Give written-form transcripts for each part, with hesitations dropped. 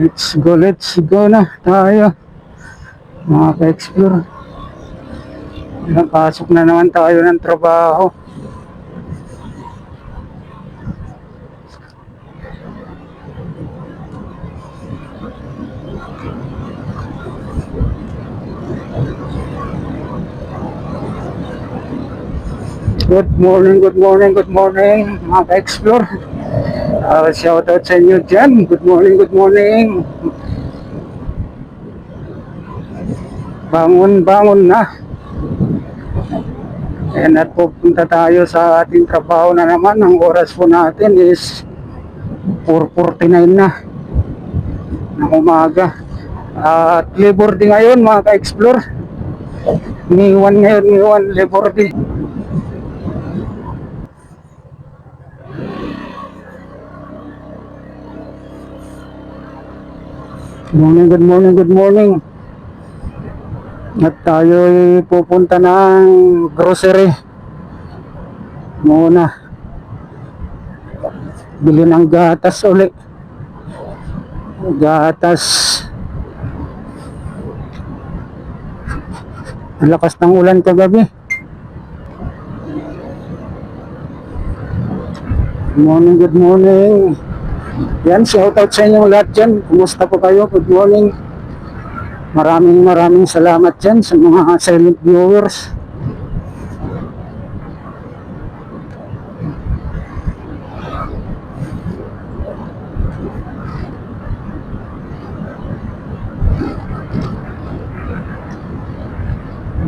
Let's go na tayo mga ka-explore. Nakapasok na naman tayo ng trabaho. Good morning mga ka-explore. Shout out sa inyo dyan. Good morning. Bangon na. And at pupunta tayo sa ating trabaho na naman. Ang oras po natin is 4:49 na ng umaga. At Labor Day ngayon mga ka-explore. May 1 Labor Day. Good morning. At tayo ay pupunta ng grocery muna. Bili ng gatas ulit. Gatas. Ang lakas ng ulan kagabi. Good morning. Yan, shout out sa inyo lahat dyan. Kumusta po kayo? Good morning. Maraming salamat dyan sa mga silent viewers.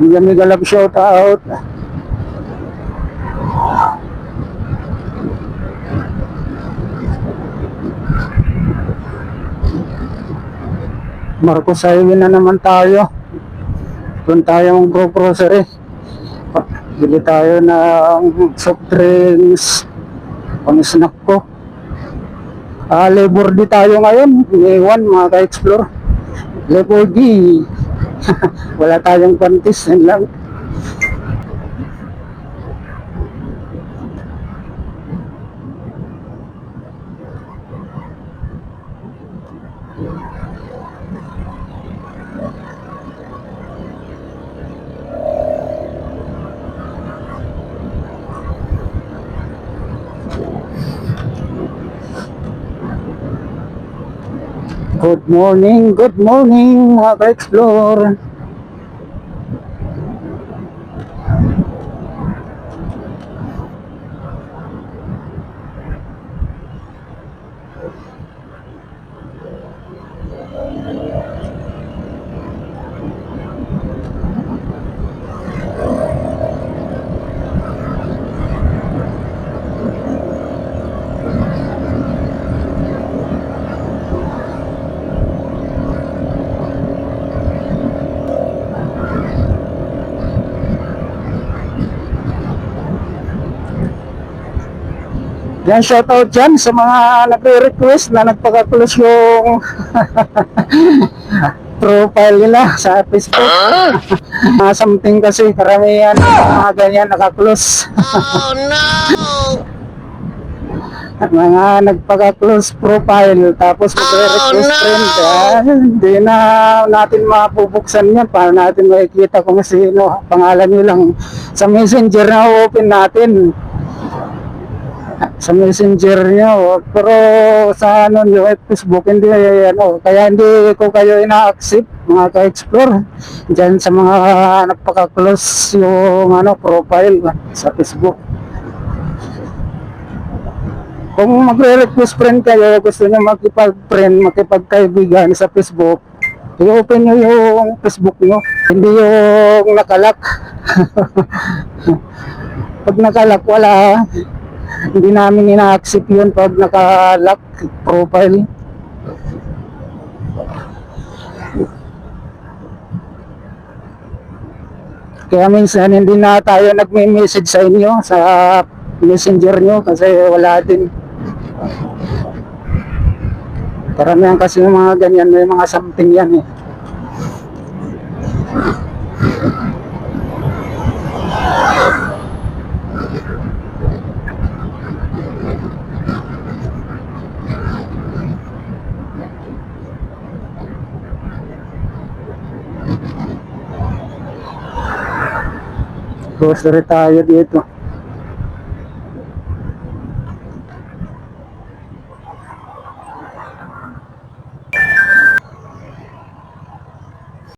May galap shout out. Marcos Highway na naman tayo. Doon tayo ng grocery. Bili tayo ng soft drinks, pang snack ko. Labor Day tayo ngayon. May 1 mga ka-explore. Labor Day. Wala tayong panties. Yan lang. Good morning mga ka-explore. Yan, shout out dyan sa mga nagre-request na nagpaka-close yung profile nila sa Facebook. Something kasi karamihan mga ganyan naka-close. Oh no! Mga nagpaka-close profile tapos magre-request friend. Hindi na natin mapubuksan yan para natin makikita kung sino. Pangalan nyo lang sa messenger na open natin. Sa messenger nyo, pero sa yung Facebook hindi kaya hindi ko kayo ina-accept mga ka-explore dyan sa mga napaka-close yung profile sa Facebook. Kung magre-request friend kayo, gusto nyo makipag-friend, makipagkaibigan sa Facebook, i-open nyo yung Facebook nyo, hindi yung nakalak. Pag nakalak, wala. Hindi namin ina-accept yun pag naka-lock profile. Kaya minsan hindi na tayo nagme-message sa inyo sa messenger nyo kasi wala din. Karamihan kasi yung mga ganyan, may mga something yan eh. Grocery tayo dito.